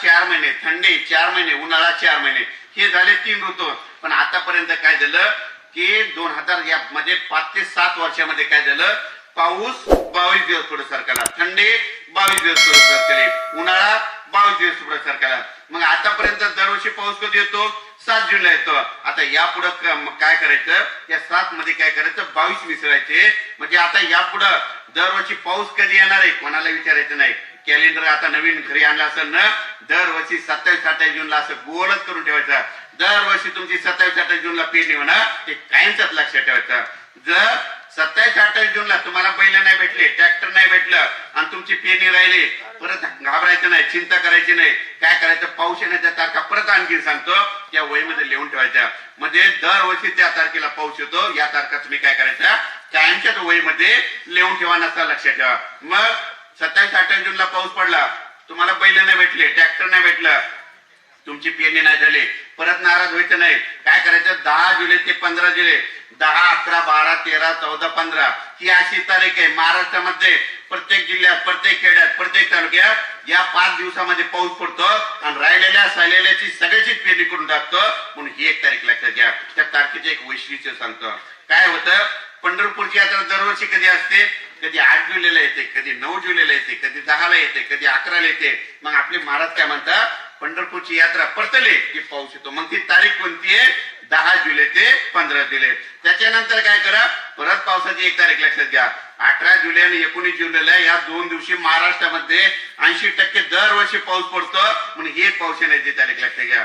4 महिने, थंडी 4 महिने, उन्हाळा 4 महिने, हे झाले 3 ऋतू. पण आतापर्यंत काय झालं की 2000 या मध्ये 5 ते 7 वर्षामध्ये काय झालं, पाऊस 22 दिवस पुढे सरकला, थंडी 22 दिवस पुढे सरकली, उन्हाळा 22 दिवस पुढे सरकला. मग आतापर्यंत दरवर्षी पाऊस कधी येतो, 7 जुलै येतो. आता यापुढे काय करायचं, या 7 मध्ये काय करायचं, 22 मिसळायचे. म्हणजे आता यापुढे दरवर्षी पाऊस कधी येणार आहे कोणाला विचारायचं नाही. कॅलेंडर आता नवीन घरी आणलं असेल ना, दरवर्षी 27-28 जूनला असं गोलच करून ठेवायचं. दरवर्षी तुमची 27-28 जूनला पेरणी होणार, ते कायमच लक्षात ठेवायचं. जर 27-28 जूनला तुम्हाला बैल नाही भेटले, ट्रॅक्टर नाही भेटलं आणि तुमची पेरणी राहिली, परत घाबरायचं नाही, चिंता करायची नाही. काय करायचं, पाऊस येण्याच्या तारखा परत आणखी सांगतो त्या वहीमध्ये लिहून ठेवायच्या. म्हणजे दरवर्षी त्या तारखेला पाऊस येतो, या तारखा तुम्ही काय करायचं, कायमच्याच वहीमध्ये लिहून ठेवा, नसता लक्षात ठेवा. मग 27-28 जूनला पाऊस पडला, तुम्हाला बैल नाही भेटले, ट्रॅक्टर नाही भेटलं, तुमची पेरणी नाही झाली, परत नाराज व्हायचं नाही. काय करायचं, 10 जुलै ते 15 जुलै, 10, 11, 12, 13, 14, 15 ही अशी तारीख आहे. महाराष्ट्रामध्ये प्रत्येक जिल्ह्यात, प्रत्येक खेड्यात, प्रत्येक तालुक्यात या 5 दिवसामध्ये पाऊस पडतो आणि राहिलेल्या सालेल्याची सगळ्याची पेरणी करून टाकतो. म्हणून ही एक तारीख लक्षात घ्या. त्या तारखेचे एक वैशिष्ट्य सांगतो. काय होतं, पंढरपूरची यात्रा दरवर्षी कधी असते, कधी 8 जुलैला येते, कधी 9 जुलैला येते, कधी 10ला येते, कधी 11ला येते. मग आपले महाराज काय म्हणतात, पंढरपूरची यात्रा परतले की पाऊस येतो. मग ती तारीख कोणती आहे, 10 जुलै ते 15 जुलै. त्याच्यानंतर काय करा, परत पावसाची एक तारीख लक्षात घ्या, 18 जुलै आणि 19 जुलैला या 2 दिवशी महाराष्ट्रामध्ये 80% दरवर्षी पाऊस पडतो. म्हणून हे पाऊस येण्याची तारीख लक्षात घ्या.